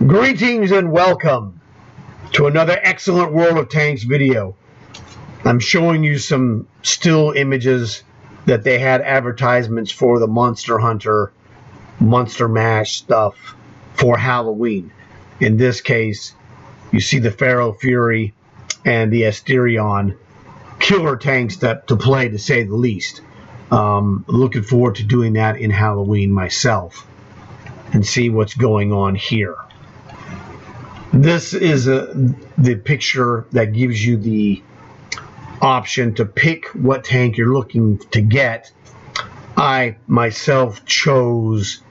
Greetings and welcome to another excellent World of Tanks video. I'm showing you some still images that they had advertisements for the Monster Hunter, Monster Mash stuff for Halloween. In this case, you see the Pharaoh Fury and the Asterion, killer tanks to play, to say the least. Looking forward to doing that in Halloween myself and see what's going on here. This is the picture that gives you the option to pick what tank you're looking to get. I myself chose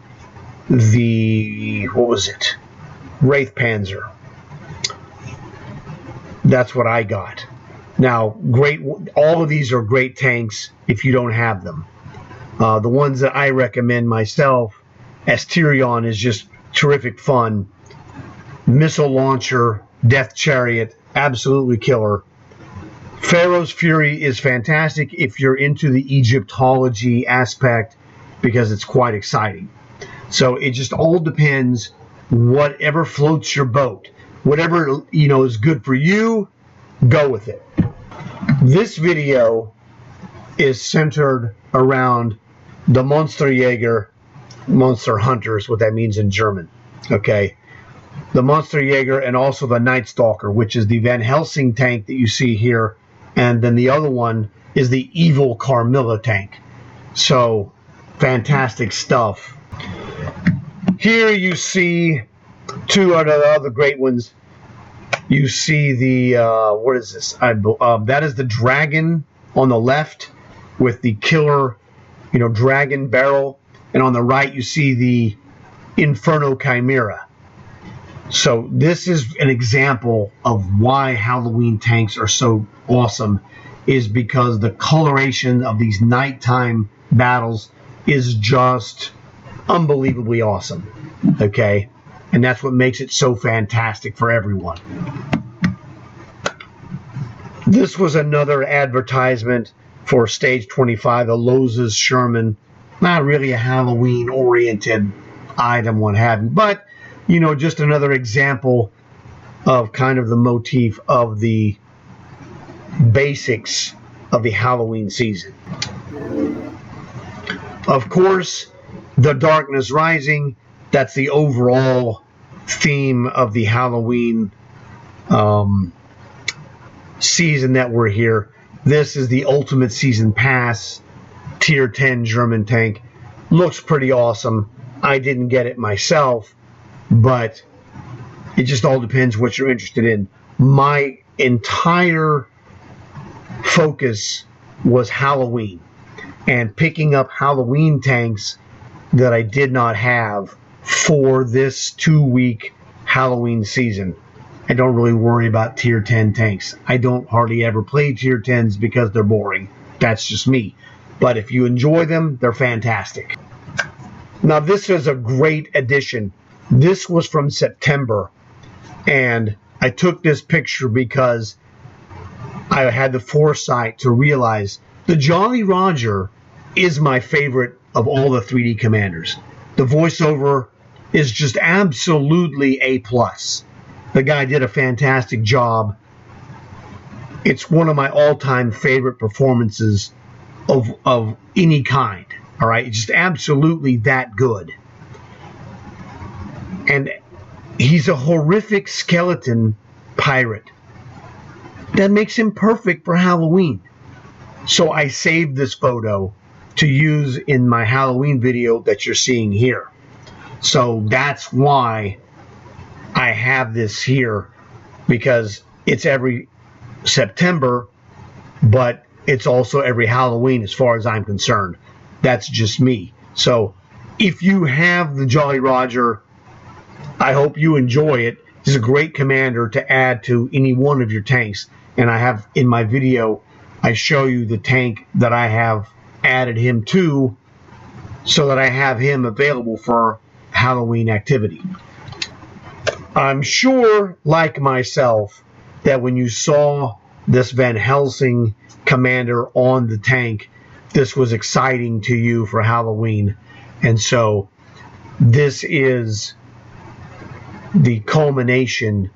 the, Wraith Panzer. That's what I got. Now, all of these are great tanks if you don't have them. The ones that I recommend myself, Asterion is just terrific fun. Missile launcher, Death Chariot, absolutely killer. Pharaoh's Fury is fantastic if you're into the Egyptology aspect, because it's quite exciting. So it just all depends, whatever floats your boat. Whatever is good for you, go with it. This video is centered around the Monster Jager, Monster Hunter is what that means in German. Okay. The Monster Jager and also the Night Stalker, which is the Van Helsing tank that you see here, and then the other one is the Evil Carmilla tank. So fantastic stuff. Here you see two of the other great ones. You see the what is this? That is the Dragon on the left with the killer, dragon barrel, and on the right you see the Inferno Chimera. So this is an example of why Halloween tanks are so awesome, is because the coloration of these nighttime battles is just unbelievably awesome. Okay, and that's what makes it so fantastic for everyone. This was another advertisement for Stage 25, the Loz's Sherman. Not really a Halloween oriented item, what have you, but just another example of kind of the motif of the basics of the Halloween season. Of course, the Darkness Rising, that's the overall theme of the Halloween season that we're here. This is the Ultimate Season Pass, Tier 10 German tank. Looks pretty awesome. I didn't get it myself, but it just all depends what you're interested in. My entire focus was Halloween and picking up Halloween tanks that I did not have for this 2-week Halloween season. I don't really worry about Tier 10 tanks. I don't hardly ever play Tier 10s because they're boring. That's just me. But if you enjoy them, they're fantastic. Now this is a great addition. This was from September, and I took this picture because I had the foresight to realize the Jolly Roger is my favorite of all the 3D commanders. The voiceover is just absolutely A+. The guy did a fantastic job. It's one of my all-time favorite performances of any kind. All right, it's just absolutely that good. And he's a horrific skeleton pirate. That makes him perfect for Halloween. So I saved this photo to use in my Halloween video that you're seeing here. So that's why I have this here, because it's every September, but it's also every Halloween as far as I'm concerned. That's just me. So if you have the Jolly Roger, I hope you enjoy it. This is a great commander to add to any one of your tanks. And I have in my video, I show you the tank that I have added him to, so that I have him available for Halloween activity. I'm sure, like myself, that when you saw this Van Helsing commander on the tank, this was exciting to you for Halloween. And so this is the culmination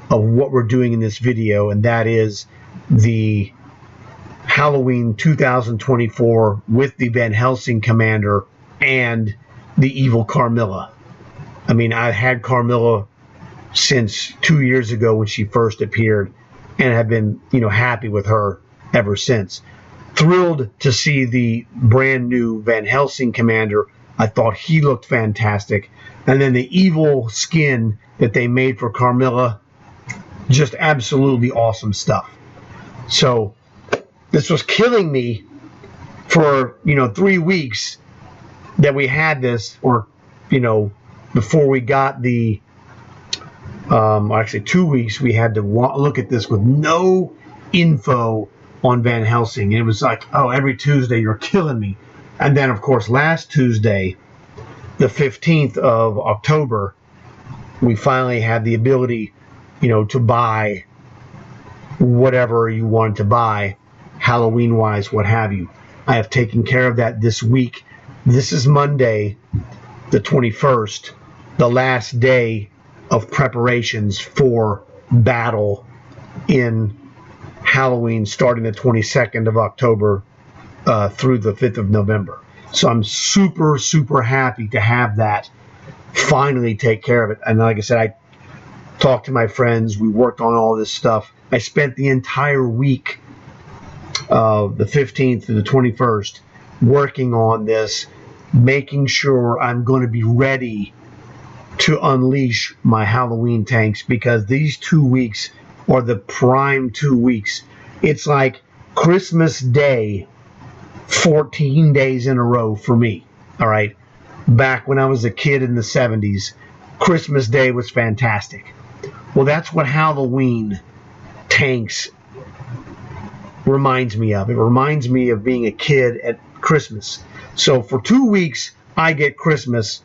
of what we're doing in this video, and that is the Halloween 2024 with the Van Helsing Commander and the evil Carmilla. I mean, I've had Carmilla since 2 years ago when she first appeared, and have been, happy with her ever since. Thrilled to see the brand new Van Helsing Commander. I thought he looked fantastic. And then the evil skin that they made for Carmilla, just absolutely awesome stuff. So this was killing me for 3 weeks that we had this, or before we got the actually 2 weeks, we had to look at this with no info on Van Helsing. And it was like, oh, every Tuesday you're killing me. And then, of course, last Tuesday, the 15th of October, we finally had the ability, to buy whatever you wanted to buy, Halloween-wise, what have you. I have taken care of that this week. This is Monday, the 21st, the last day of preparations for battle in Halloween, starting the 22nd of October through the 5th of November. So I'm super, super happy to have that finally take care of it. And like I said, I talked to my friends. We worked on all this stuff. I spent the entire week, the 15th to the 21st, working on this, making sure I'm going to be ready to unleash my Halloween tanks, because these 2 weeks are the prime 2 weeks. It's like Christmas Day 14 days in a row for me. All right. Back when I was a kid in the 70s, Christmas Day was fantastic. Well, that's what Halloween tanks reminds me of. It reminds me of being a kid at Christmas. So for 2 weeks, I get Christmas,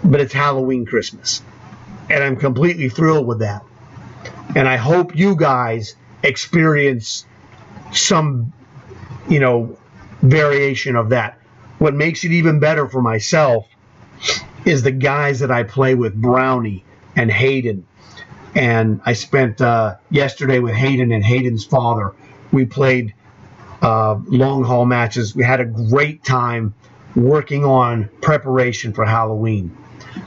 but it's Halloween Christmas. And I'm completely thrilled with that. And I hope you guys experience some, variation of that. What makes it even better for myself is the guys that I play with, Brownie and Hayden. And I spent yesterday with Hayden and Hayden's father. We played long haul matches. We had a great time working on preparation for Halloween.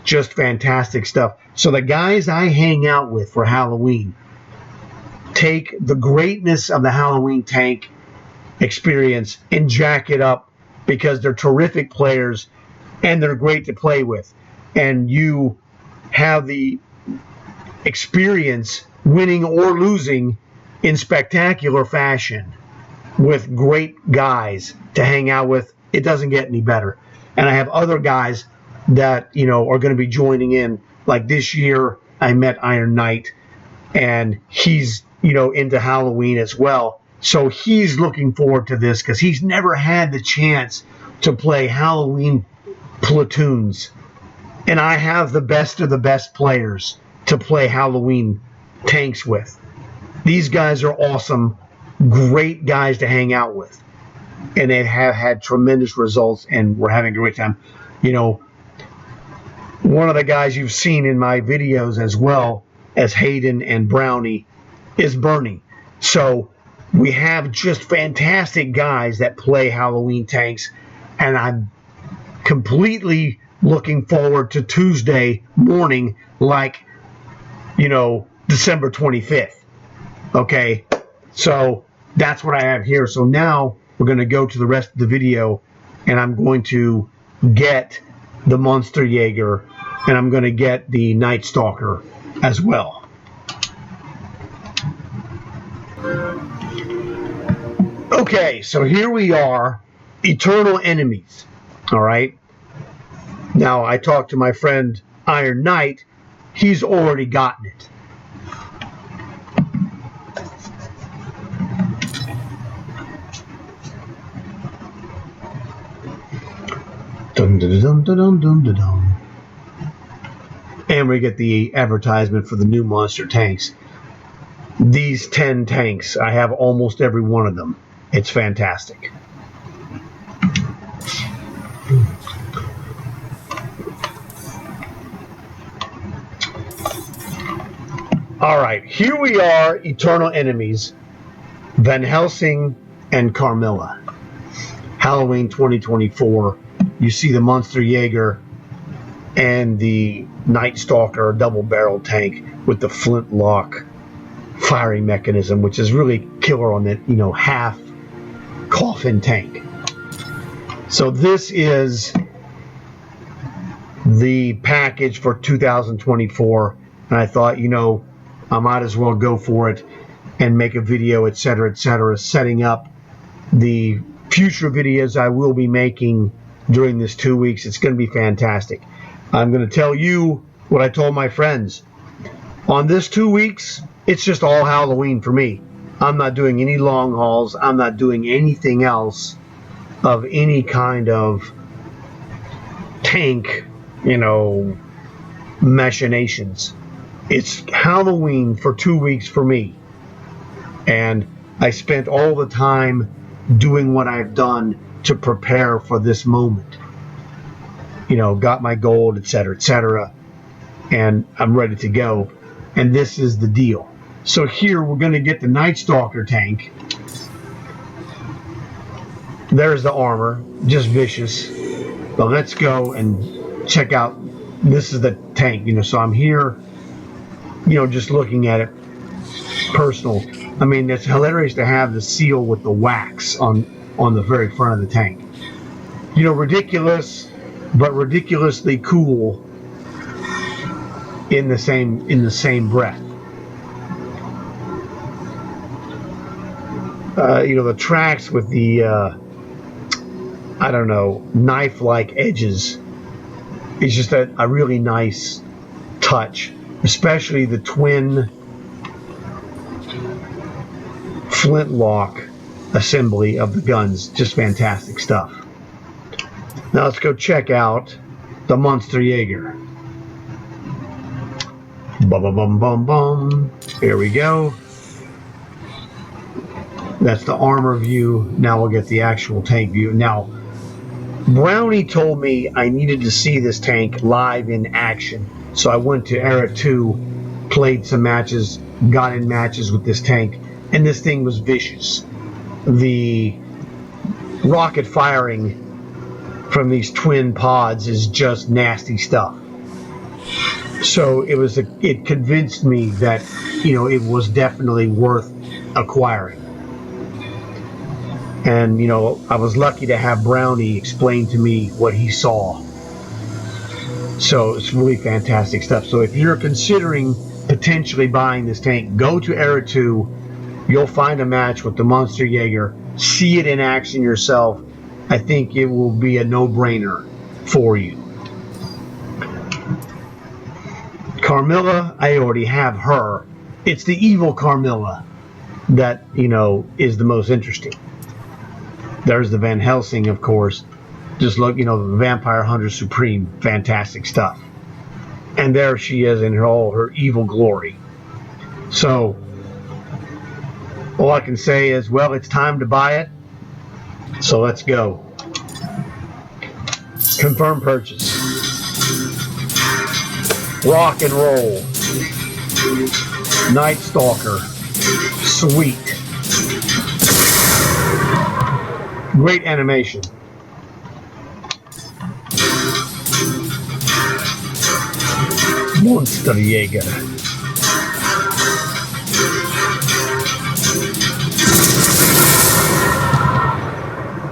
Just fantastic stuff. So the guys I hang out with for Halloween take the greatness of the Halloween tank experience and jack it up, because they're terrific players and they're great to play with. And you have the experience winning or losing in spectacular fashion with great guys to hang out with. It doesn't get any better. And I have other guys that, are going to be joining in. Like this year, I met Iron Knight, and he's, into Halloween as well. So he's looking forward to this, because he's never had the chance to play Halloween platoons. And I have the best of the best players to play Halloween tanks with. These guys are awesome, great guys to hang out with. And they have had tremendous results, and we're having a great time. One of the guys you've seen in my videos as well as Hayden and Brownie is Bernie. So we have just fantastic guys that play Halloween tanks, and I'm completely looking forward to Tuesday morning, like, December 25th. Okay, so that's what I have here. So now we're going to go to the rest of the video, and I'm going to get the Monster Jager, and I'm going to get the Night Stalker as well. Okay, so here we are, Eternal Enemies. All right. Now, I talked to my friend Iron Knight. He's already gotten it. Dun, dun, dun, dun, dun, dun, dun, dun. And we get the advertisement for the new monster tanks. These 10 tanks, I have almost every one of them. It's fantastic. All right, here we are, eternal enemies, Van Helsing and Carmilla. Halloween 2024. You see the Monster Jager and the Night Stalker double barrel tank with the flintlock firing mechanism, which is really killer on that, half coffin tank. So this is the package for 2024, and I thought, I might as well go for it and make a video, etc., setting up the future videos I will be making during this 2 weeks. It's going to be fantastic. I'm going to tell you what I told my friends. On this 2 weeks, it's just all Halloween for me. I'm not doing any long hauls. I'm not doing anything else of any kind of tank, machinations. It's Halloween for 2 weeks for me. And I spent all the time doing what I've done to prepare for this moment. Got my gold, etc., and I'm ready to go. And this is the deal. So here we're going to get the Night Stalker tank. There's the armor, just vicious. But let's go and check out. This is the tank, so I'm here, just looking at it personal. I mean, it's hilarious to have the seal with the wax on the very front of the tank. Ridiculous, but ridiculously cool in the same breath. The tracks with the knife-like edges is just a really nice touch, especially the twin flintlock assembly of the guns. Just fantastic stuff. Now let's go check out the Monster Jager. Bum bum bum bum bum. Here we go. That's the armor view. Now we'll get the actual tank view. Now, Brownie told me I needed to see this tank live in action. So I went to Era 2, played some matches, got in matches with this tank, and this thing was vicious. The rocket firing from these twin pods is just nasty stuff. So it convinced me that, it was definitely worth acquiring. And, I was lucky to have Brownie explain to me what he saw. So it's really fantastic stuff. So if you're considering potentially buying this tank, go to Era 2. You'll find a match with the Monster Jager. See it in action yourself. I think it will be a no-brainer for you. Carmilla, I already have her. It's the evil Carmilla that, is the most interesting. There's the Van Helsing, of course. Just look, the Vampire Hunter Supreme. Fantastic stuff. And there she is in all her evil glory. So, all I can say is, well, it's time to buy it. So let's go. Confirm purchase. Rock and roll. Night Stalker. Sweet. Great animation. Monster Jager.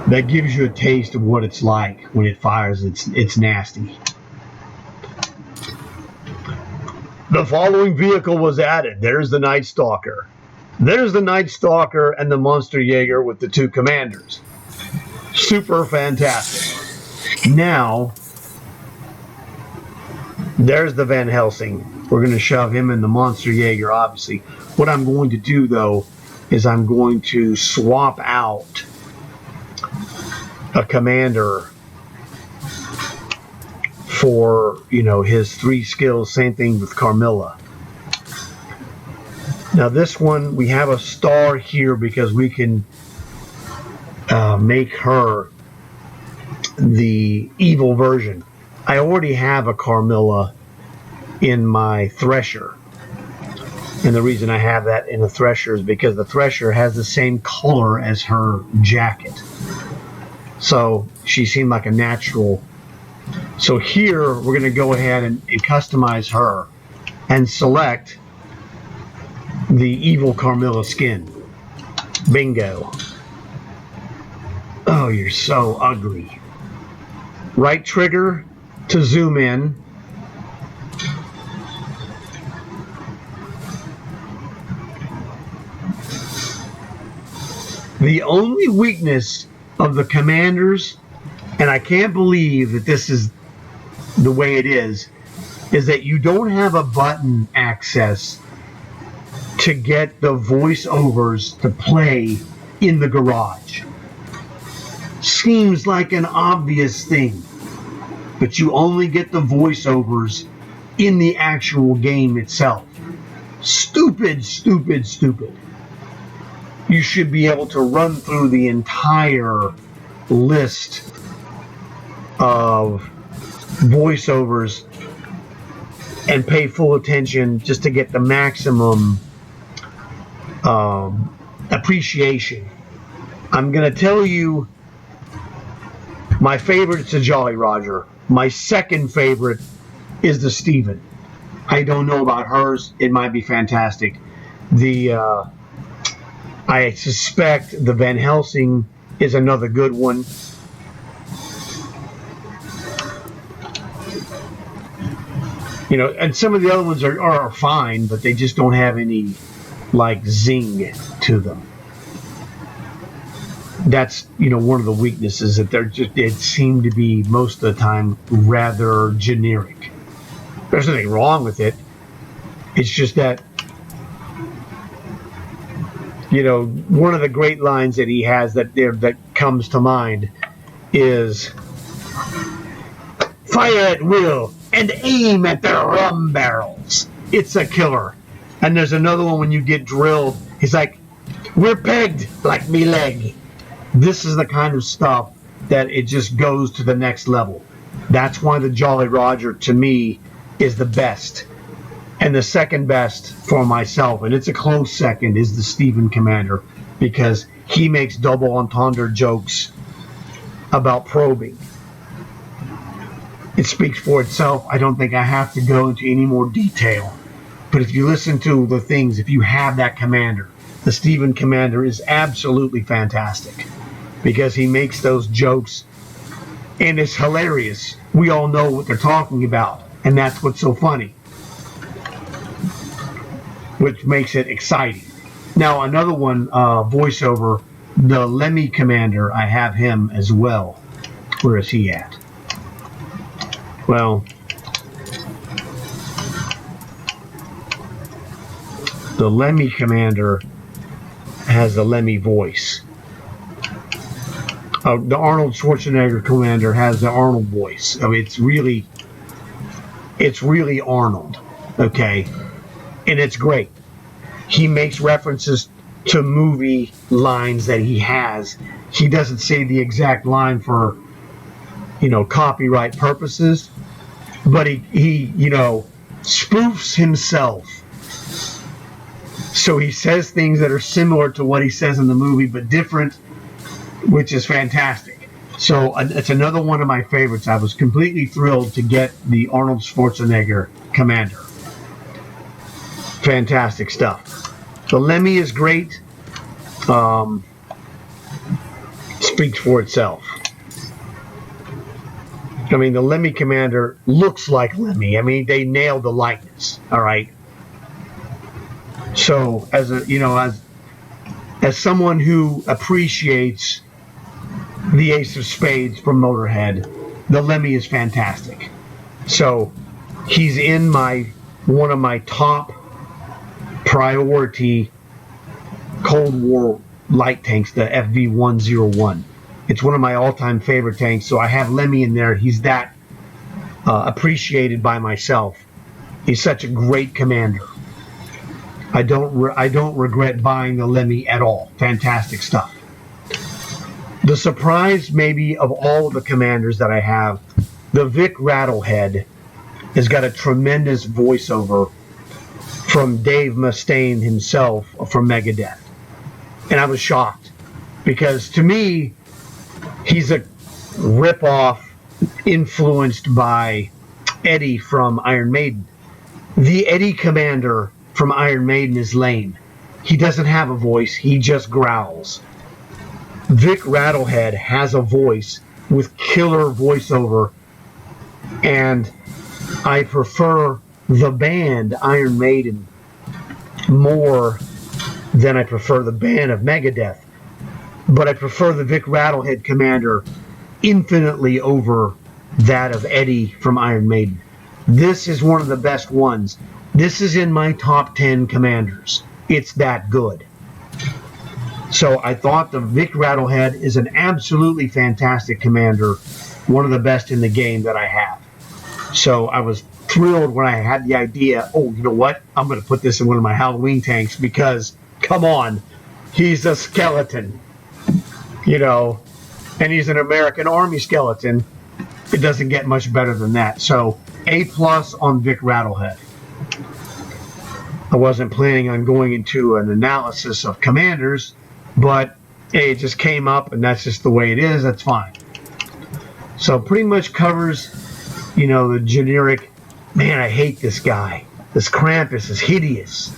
That gives you a taste of what it's like when it fires. It's nasty. The following vehicle was added. There's the Night Stalker. There's the Night Stalker and the Monster Jager with the two commanders. Super fantastic. Now, there's the Van Helsing. We're going to shove him in the Monster Jager, obviously. What I'm going to do, though, is I'm going to swap out a commander for, his 3 skills. Same thing with Carmilla. Now this one, we have a star here because we can make her the evil version. I already have a Carmilla in my Thresher. And the reason I have that in the Thresher is because the Thresher has the same color as her jacket. So she seemed like a natural. So here we're going to go ahead and customize her and select the evil Carmilla skin. Bingo. Oh, you're so ugly. Right trigger to zoom in. The only weakness of the commanders, and I can't believe that this is the way it is that you don't have a button access to get the voiceovers to play in the garage. Seems like an obvious thing, but you only get the voiceovers in the actual game itself. Stupid, stupid, stupid. You should be able to run through the entire list of voiceovers and pay full attention just to get the maximum appreciation. I'm going to tell you my favorite is the Jolly Roger. My second favorite is the Steven. I don't know about hers. It might be fantastic. I suspect the Van Helsing is another good one. You know, and some of the other ones are fine, but they just don't have any, like, zing to them. That's, you know, one of the weaknesses, that they seem to be, most of the time, rather generic. There's nothing wrong with it. It's just that, you know, one of the great lines that he has that comes to mind is, "Fire at will and aim at their rum barrels. It's a killer." And there's another one when you get drilled. He's like, "We're pegged like me leg." This is the kind of stuff that it just goes to the next level. That's why the Jolly Roger, to me, is the best. And the second best for myself, and it's a close second, is the Steven Commander, because he makes double entendre jokes about probing. It speaks for itself. I don't think I have to go into any more detail. But if you listen to the things, if you have that commander, the Steven Commander is absolutely fantastic, because he makes those jokes, and it's hilarious. We all know what they're talking about, and that's what's so funny, which makes it exciting. Now, another one, voiceover, the Lemmy Commander, I have him as well. Where is he at? Well, the Lemmy Commander has the Lemmy voice. The Arnold Schwarzenegger Commander has the Arnold voice. I mean, it's really Arnold, okay? And it's great. He makes references to movie lines that he has. He doesn't say the exact line for, you know, copyright purposes, but he you know, spoofs himself. So he says things that are similar to what he says in the movie, but different, which is fantastic. So it's another one of my favorites. I was completely thrilled to get the Arnold Schwarzenegger Commander. Fantastic stuff. The Lemmy is great. Speaks for itself. I mean, the Lemmy Commander looks like Lemmy. I mean, they nailed the likeness. All right. So, as someone who appreciates the Ace of Spades from Motorhead, the Lemmy is fantastic. So, he's in one of my top priority Cold War light tanks, the FV-101. It's one of my all-time favorite tanks, so I have Lemmy in there. He's that appreciated by myself. He's such a great commander. I don't regret buying the Lemmy at all. Fantastic stuff. The surprise, maybe, of all of the commanders that I have, the Vic Rattlehead has got a tremendous voiceover from Dave Mustaine himself from Megadeth. And I was shocked because to me, he's a ripoff influenced by Eddie from Iron Maiden. The Eddie Commander from Iron Maiden is lame. He doesn't have a voice, he just growls. Vic Rattlehead has a voice with killer voiceover, and I prefer the band Iron Maiden more than I prefer the band of Megadeth. But I prefer the Vic Rattlehead Commander infinitely over that of Eddie from Iron Maiden. This is one of the best ones. This is in my top 10 Commanders. It's that good. So I thought the Vic Rattlehead is an absolutely fantastic Commander, one of the best in the game that I have. So I was thrilled when I had the idea, oh, you know what? I'm going to put this in one of my Halloween tanks because, come on, he's a skeleton, you know, and he's an American Army skeleton. It doesn't get much better than that. So A+ on Vic Rattlehead. I wasn't planning on going into an analysis of Commanders, but hey, it just came up and that's just the way it is. That's fine. So pretty much covers, you know, the generic, man, I hate this guy. This Krampus is hideous.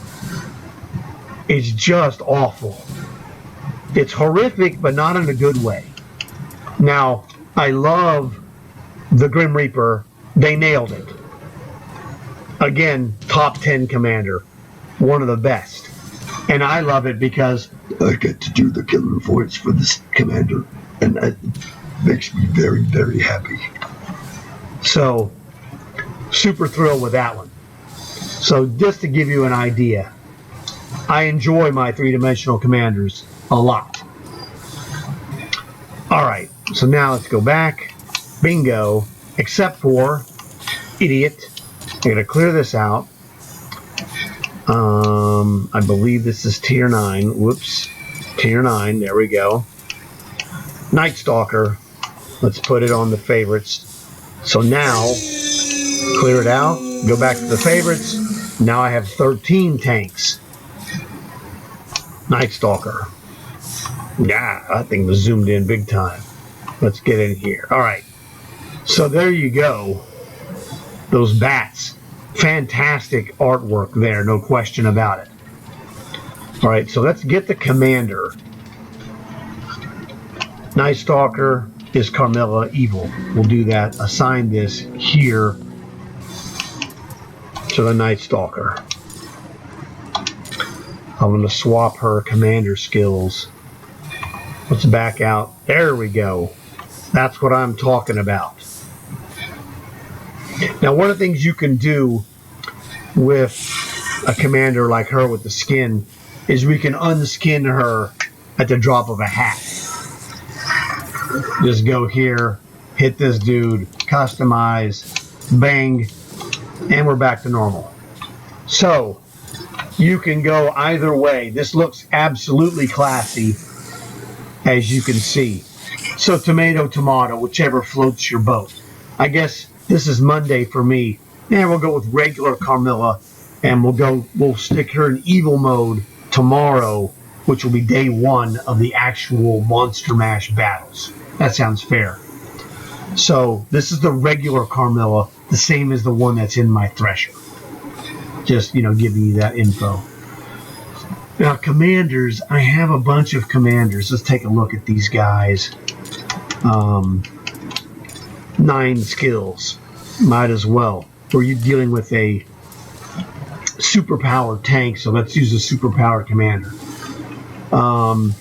It's just awful. It's horrific, but not in a good way. Now, I love the Grim Reaper. They nailed it. Again, top 10 Commander. One of the best. And I love it because I get to do the killer voice for this Commander. And that makes me very, very happy. So, super thrilled with that one. So, just to give you an idea, I enjoy my three-dimensional Commanders a lot. Alright, so now let's go back. Bingo. Except for, idiot. I'm going to clear this out. I believe this is tier 9. Whoops. Tier 9. There we go. Night Stalker. Let's put it on the favorites. So now, clear it out. Go back to the favorites. Now I have 13 tanks. Night Stalker. Yeah, that thing was zoomed in big time. Let's get in here. All right. So there you go. Those bats. Fantastic artwork there, no question about it. All right, so let's get the Commander. Night Stalker is Carmilla Evil. We'll do that. Assign this here to the Night Stalker. I'm going to swap her Commander skills. Let's back out. There we go. That's what I'm talking about. Now, one of the things you can do with a Commander like her with the skin is we can unskin her at the drop of a hat. Just go here, hit this dude, customize, bang, and we're back to normal. So, you can go either way. This looks absolutely classy, as you can see. So, tomato, tomato, whichever floats your boat. I guess this is Monday for me. And we'll go with regular Carmilla, and we'll stick her in evil mode tomorrow, which will be day 1 of the actual Monster Mash battles. That sounds fair. So this is the regular Carmilla, the same as the one that's in my Thresher. Just, you know, giving you that info. Now, Commanders, I have a bunch of Commanders. Let's take a look at these guys. 9 skills. Might as well. Or you're dealing with a superpowered tank, so let's use a superpowered Commander. I'm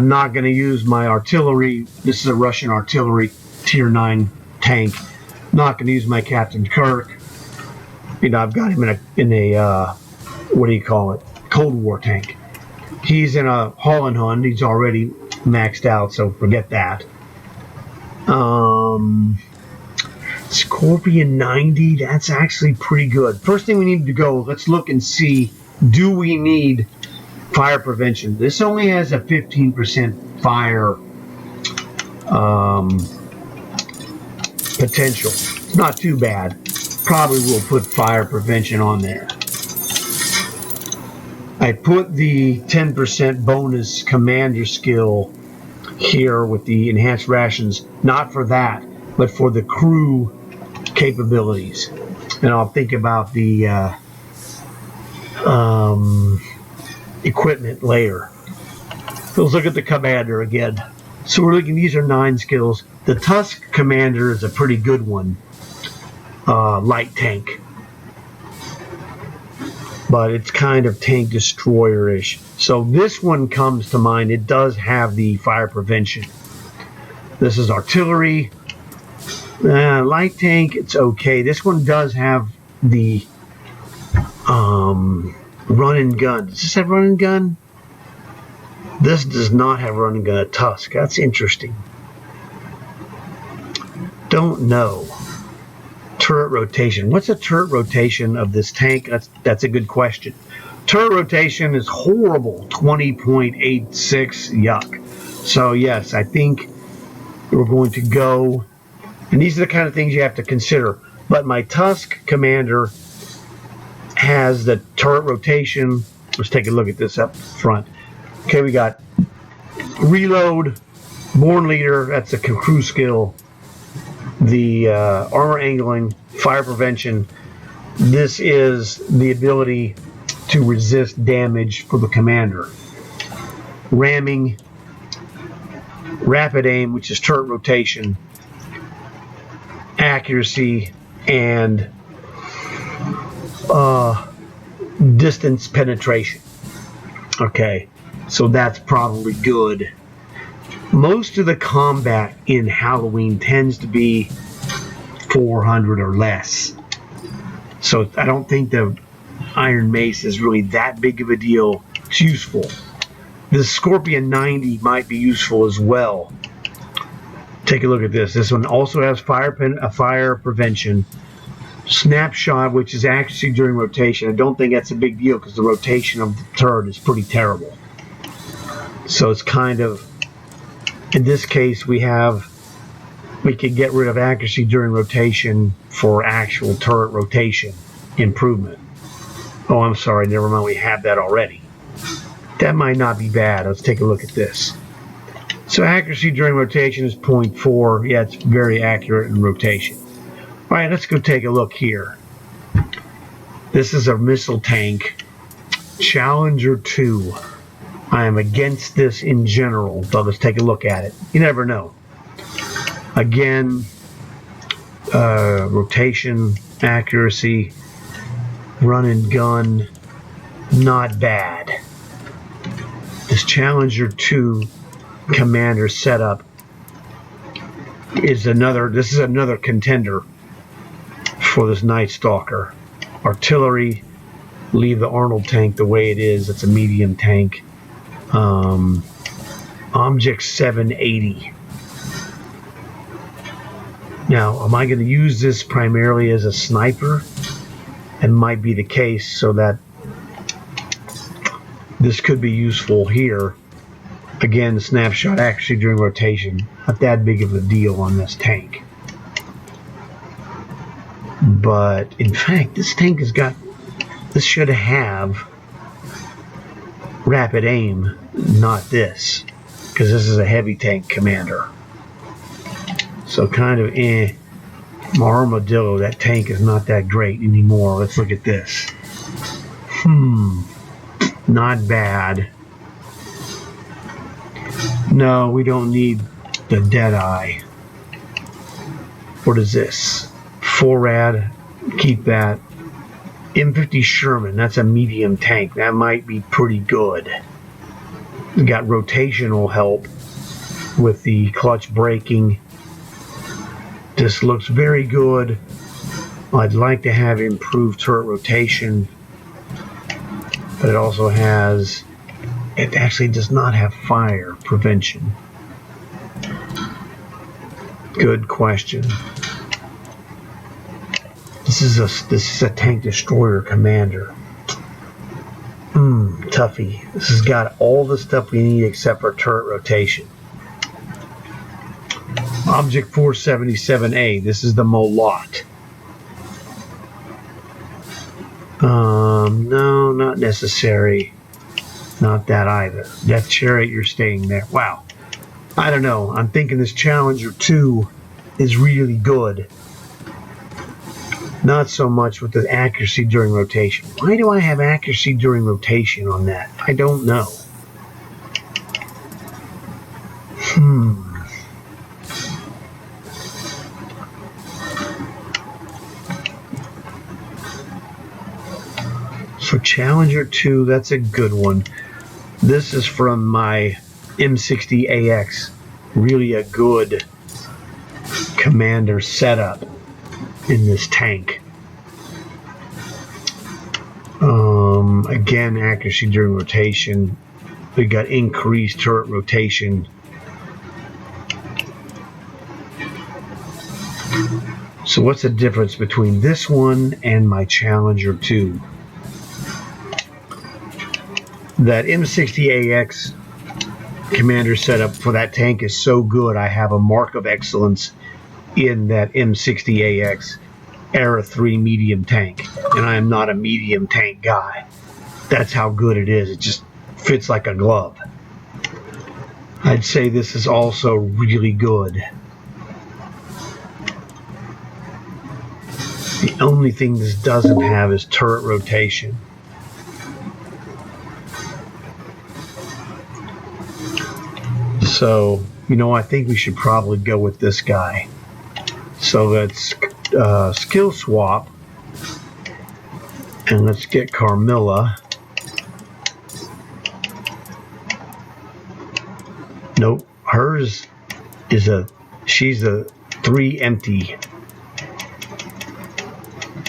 not going to use my artillery. This is a Russian artillery tier 9 tank. Not going to use my Captain Kirk. You know, I've got him in a what do you call it? Cold War tank. He's in a Holland Hund. He's already maxed out, so forget that. Scorpion 90, that's actually pretty good. First thing we need to go, let's look and see, do we need fire prevention? This only has a 15% fire potential. It's not too bad. probably will put fire prevention on there. I put the 10% bonus commander skill here with the enhanced rations, not for that, but for the crew capabilities. And I'll think about the equipment layer. So let's look at the commander again. So we're looking, these are 9 skills. The Tusk commander is a pretty good one. Light tank. But it's kind of tank destroyer-ish. So this one comes to mind. It does have the fire prevention. This is artillery. Light tank, it's okay. This one does have the run and gun. Does this have run and gun? This does not have run and gun at Tusk. That's interesting. Don't know. Turret rotation. What's a turret rotation of this tank? That's a good question. Turret rotation is horrible. 20.86. Yuck. So yes, I think we're going to go, and these are the kind of things you have to consider. But my Tusk commander has the turret rotation. Let's take a look at this up front. Okay, we got reload, born leader. That's a crew skill. The armor angling, fire prevention. This is the ability to resist damage for the commander. Ramming, rapid aim, which is turret rotation, accuracy, and distance penetration. Okay, so that's probably good. Most of the combat in Halloween tends to be 400 or less. So I don't think the Iron Mace is really that big of a deal. It's useful. The Scorpion 90 might be useful as well. Take a look at this. This one also has fire prevention. Snapshot, which is accuracy during rotation. I don't think that's a big deal because the rotation of the turret is pretty terrible. So it's kind of, in this case, we could get rid of accuracy during rotation for actual turret rotation improvement. Oh, I'm sorry, never mind, we have that already. That might not be bad. Let's take a look at this. So accuracy during rotation is 0.4. Yeah, it's very accurate in rotation. All right, let's go take a look here. This is a missile tank, Challenger 2. I am against this in general, so let's take a look at it. You never know. Again, rotation, accuracy, run and gun, not bad. This Challenger 2 commander setup is another contender for this Night Stalker. Artillery, leave the Arnold tank the way it is. It's a medium tank. Object 780. Now, am I going to use this primarily as a sniper? It might be the case, so that this could be useful here. Again, snapshot actually during rotation. Not that big of a deal on this tank. But, in fact, this tank has got, this should have rapid aim, not this, because this is a heavy tank commander. So kind of my Armadillo, that tank is not that great anymore. Let's look at this. Not bad. No, we don't need the Deadeye. What is this? 4-rad, keep that. M50 Sherman, that's a medium tank. That might be pretty good. We got rotational help with the clutch braking. This looks very good. I'd like to have improved turret rotation, but it also has, it actually does not have fire prevention. Good question. This is a tank destroyer commander. Toughie. This has got all the stuff we need except for turret rotation. Object 477A. This is the Molot. No, not necessary. Not that either. Death Chariot, you're staying there. Wow. I don't know. I'm thinking this Challenger 2 is really good. Not so much with the accuracy during rotation. Why do I have accuracy during rotation on that? I don't know. So Challenger 2, that's a good one. This is from my M60AX. Really a good commander setup in this tank. Again, accuracy during rotation. We got increased turret rotation. So what's the difference between this one and my Challenger 2? That M60AX commander setup for that tank is so good. I have a mark of excellence in that M60AX Era 3 medium tank, and I am not a medium tank guy. That's how good it is. It just fits like a glove. I'd say this is also really good. The only thing this doesn't have is turret rotation. So, I think we should probably go with this guy. So let's skill swap. And let's get Carmilla. Nope, hers is she's a 3 empty.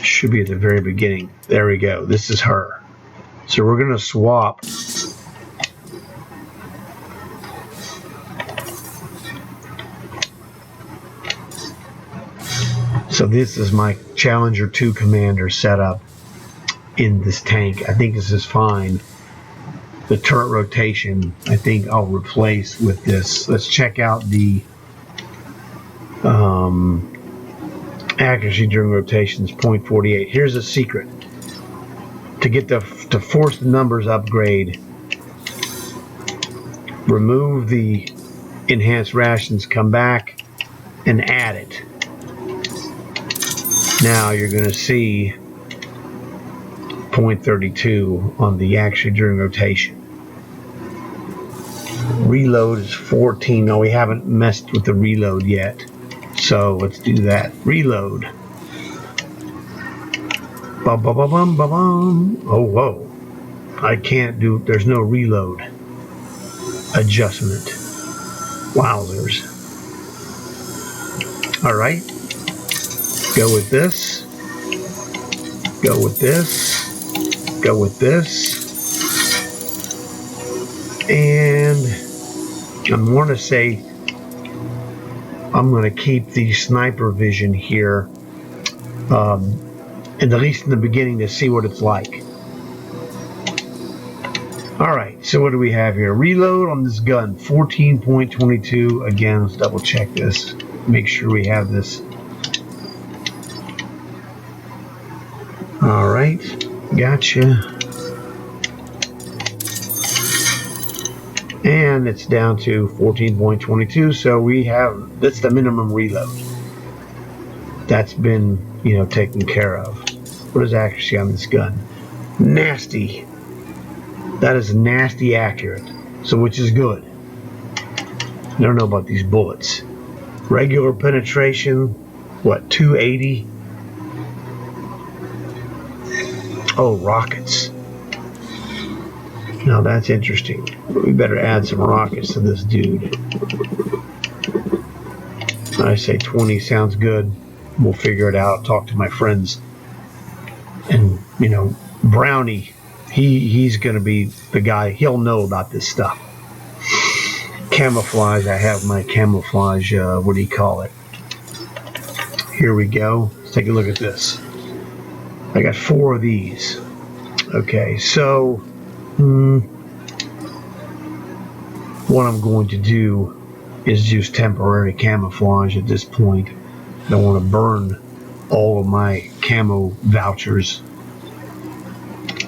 Should be at the very beginning. There we go. This is her. So we're going to swap. So this is my Challenger 2 commander setup in this tank. I think this is fine. The turret rotation, I think I'll replace with this. Let's check out the accuracy during rotations, 0.48. Here's a secret. To force the numbers upgrade, remove the enhanced rations, come back and add it. Now you're going to see 0.32 on the accuracy during rotation. Reload is 14. No, we haven't messed with the reload yet. So let's do that. Reload. Bum, bum, bum, bum, bum, bum. Oh, whoa. I can't do, there's no reload adjustment. Wowzers. All right. Go with this. Go with this. Go with this. And I'm going to say I'm going to keep the sniper vision here, at least in the beginning, to see what it's like. All right, so what do we have here? Reload on this gun, 14.22. Again, let's double check this. Make sure we have this. All right, gotcha. And it's down to 14.22, so we have, that's the minimum reload. That's been, taken care of. What is accuracy on this gun? Nasty. That is nasty accurate, so which is good. I don't know about these bullets. Regular penetration, what, 280? Oh, rockets. Now that's interesting. We better add some rockets to this dude. I say 20 sounds good. We'll figure it out. Talk to my friends. And, Brownie, he's going to be the guy. He'll know about this stuff. Camouflage. I have my camouflage, what do you call it? Here we go. Let's take a look at this. I got 4 of these. Okay, so what I'm going to do is use temporary camouflage at this point. I don't want to burn all of my camo vouchers.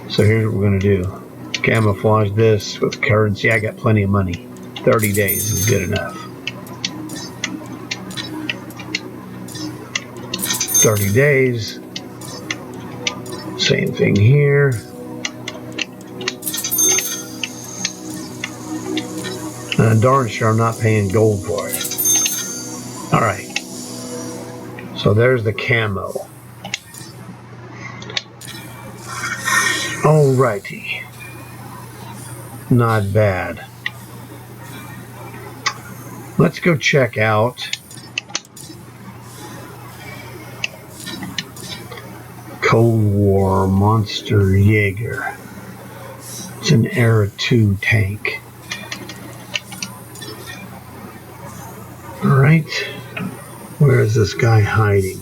So here's what we're going to do. Camouflage this with currency. I got plenty of money. 30 days is good enough. 30 days. Same thing here. Darn sure I'm not paying gold for it. Alright. So there's the camo. Alrighty. Not bad. Let's go check out Cold War Monster Jager. It's an Era 2 tank. Alright. Where is this guy hiding?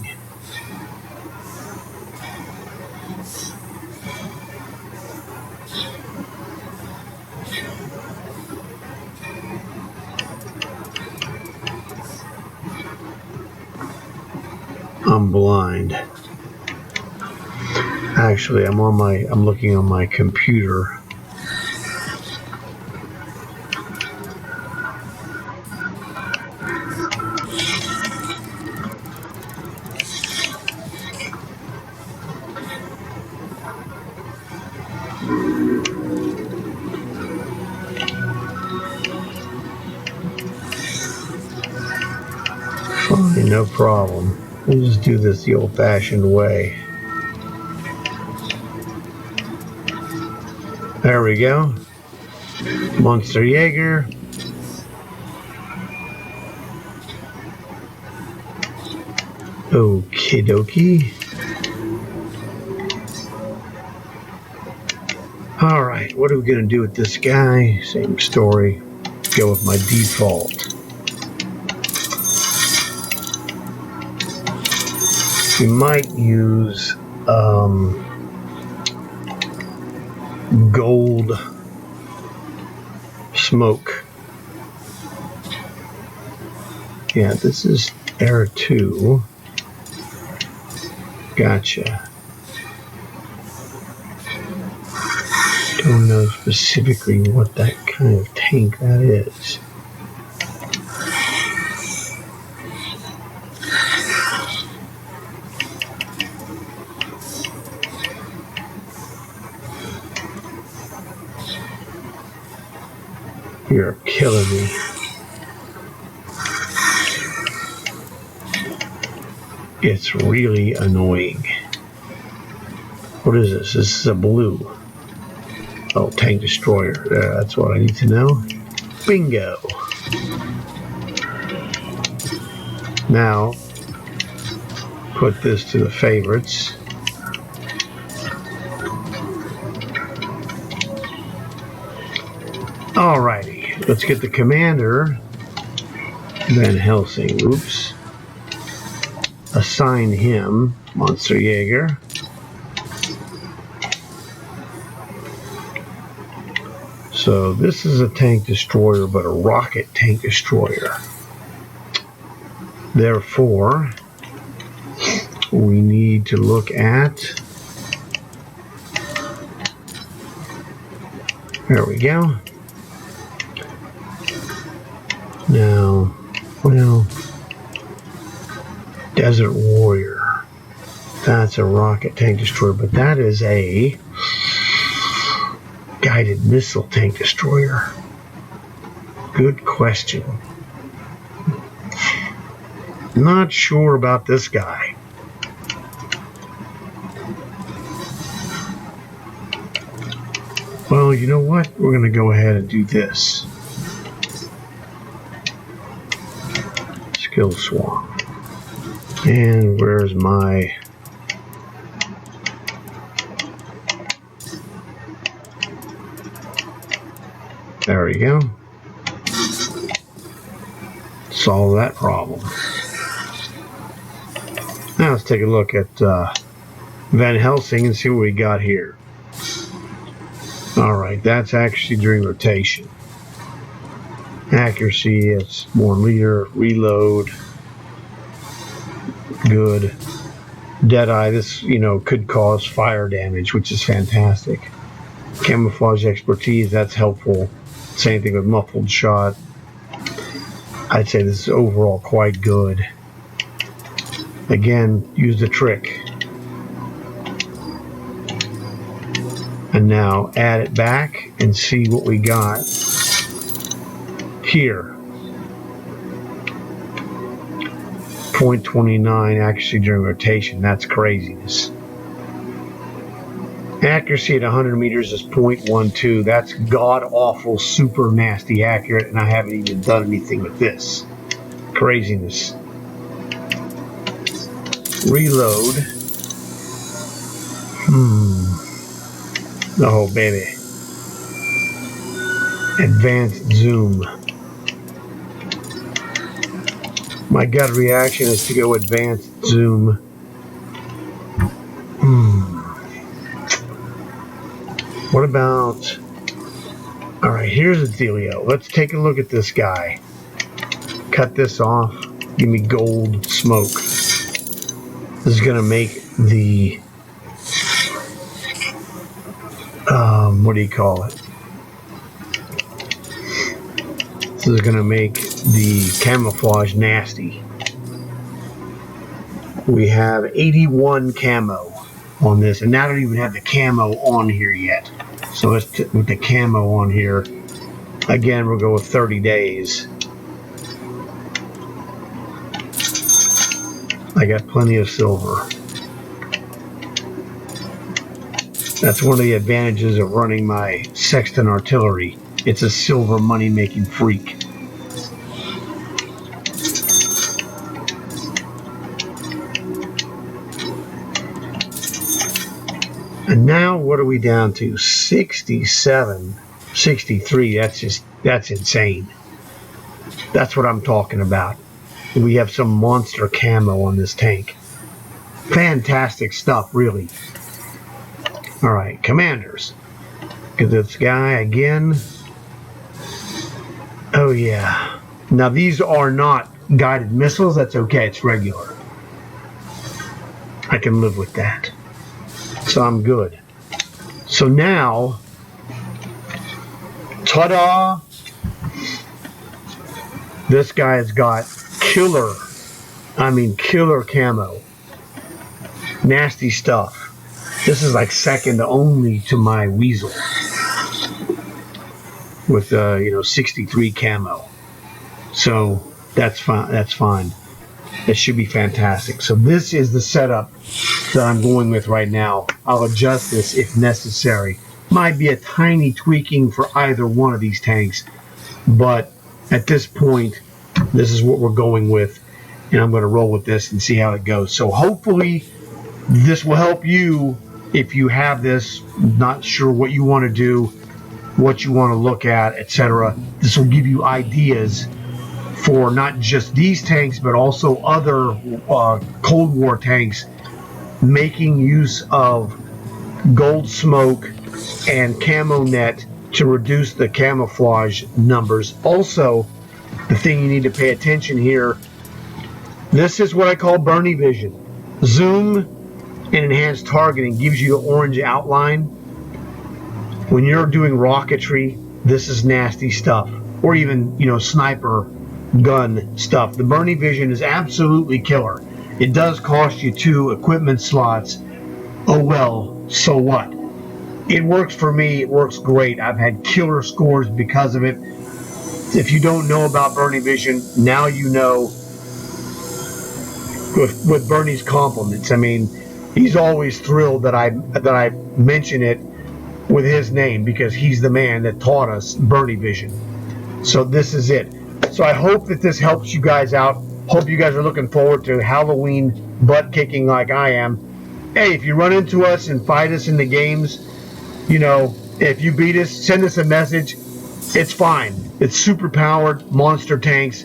I'm blind. Actually, I'm looking on my computer. Fine, no problem. We'll just do this the old-fashioned way. There we go. Monster Jager. Okie dokie. Alright, what are we going to do with this guy? Same story. Go with my default. We might use gold smoke. Yeah, this is Era 2. Gotcha. Don't know specifically what that kind of tank that is. You're killing me. It's really annoying. What is this? This is a blue. Oh, tank destroyer. That's what I need to know. Bingo. Now, put this to the favorites. Alrighty, let's get the commander. Van Helsing. Oops. Assign him Monster Jager. So this is a tank destroyer, but a rocket tank destroyer. Therefore, we need to look at, there we go. Now, well, Desert Warrior. That's a rocket tank destroyer, but that is a guided missile tank destroyer. Good question. Not sure about this guy. Well, you know what? We're going to go ahead and do this. Skill swap. And where's my... There we go. Solve that problem. Now let's take a look at Van Helsing and see what we got here. Alright, that's actually during rotation. Accuracy, it's 1 liter. Reload. Good. Deadeye, this, could cause fire damage, which is fantastic. Camouflage expertise, that's helpful. Same thing with muffled shot. I'd say this is overall quite good. Again, use the trick. And now add it back and see what we got here. 0.29 accuracy during rotation. That's craziness. Accuracy at 100 meters is 0.12. That's god-awful, super nasty accurate, and I haven't even done anything with this. Craziness. Reload. Oh, baby. Advanced zoom. My gut reaction is to go advanced zoom. What about... Alright, here's the dealio. Let's take a look at this guy. Cut this off. Give me gold smoke. This is going to make the... what do you call it? This is going to make the camouflage nasty. We have 81 camo on this, and I don't even have the camo on here yet. So let's with the camo on here. Again, we'll go with 30 days. I got plenty of silver. That's one of the advantages of running my Sexton artillery. It's a silver money-making freak. And now what are we down to? 67, 63. That's insane. That's what I'm talking about. We have some monster camo on this tank. Fantastic stuff, really. All right, commanders. Look at this guy again. Oh, yeah. Now, these are not guided missiles. That's okay. It's regular. I can live with that. So I'm good. So now, ta-da! This guy has got killer camo. Nasty stuff. This is like second only to my Weasel with 63 camo. So that's fine. That's fine. It should be fantastic. So this is the setup that I'm going with right now. I'll adjust this if necessary. Might be a tiny tweaking for either one of these tanks, but at this point, this is what we're going with, and I'm going to roll with this and see how it goes. So hopefully this will help you if you have this, not sure what you want to do, what you want to look at, etc. This will give you ideas for not just these tanks, but also other Cold War tanks, making use of gold smoke and camo net to reduce the camouflage numbers. Also, the thing you need to pay attention here, this is what I call Bernie vision. Zoom and enhanced targeting gives you the orange outline. When you're doing rocketry, this is nasty stuff. Or even, sniper gun stuff. The Bernie vision is absolutely killer. It does cost you 2 equipment slots. Oh well, so what? It works for me. It works great. I've had killer scores because of it. If you don't know about Bernie vision, now you know. With Bernie's compliments, I mean, he's always thrilled that I mention it with his name, because he's the man that taught us Bernie vision. So this is it. So I hope that this helps you guys out. Hope you guys are looking forward to Halloween butt kicking like I am. Hey, if you run into us and fight us in the games, if you beat us, send us a message. It's fine. It's super powered monster tanks,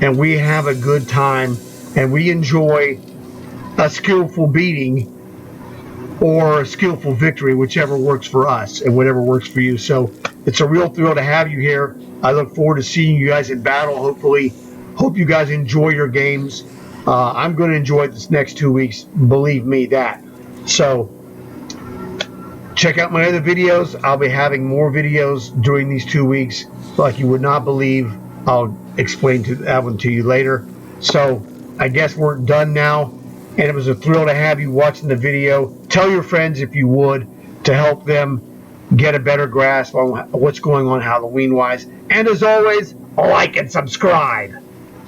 and we have a good time, and we enjoy a skillful beating or a skillful victory, whichever works for us and whatever works for you. So it's a real thrill to have you here. I look forward to seeing you guys in battle, hopefully. Hope you guys enjoy your games. I'm going to enjoy this next 2 weeks. Believe me that. So check out my other videos. I'll be having more videos during these 2 weeks, like you would not believe. I'll explain that one to you later. So I guess we're done now, and it was a thrill to have you watching the video. Tell your friends if you would, to help them get a better grasp on what's going on Halloween-wise. And as always, like and subscribe.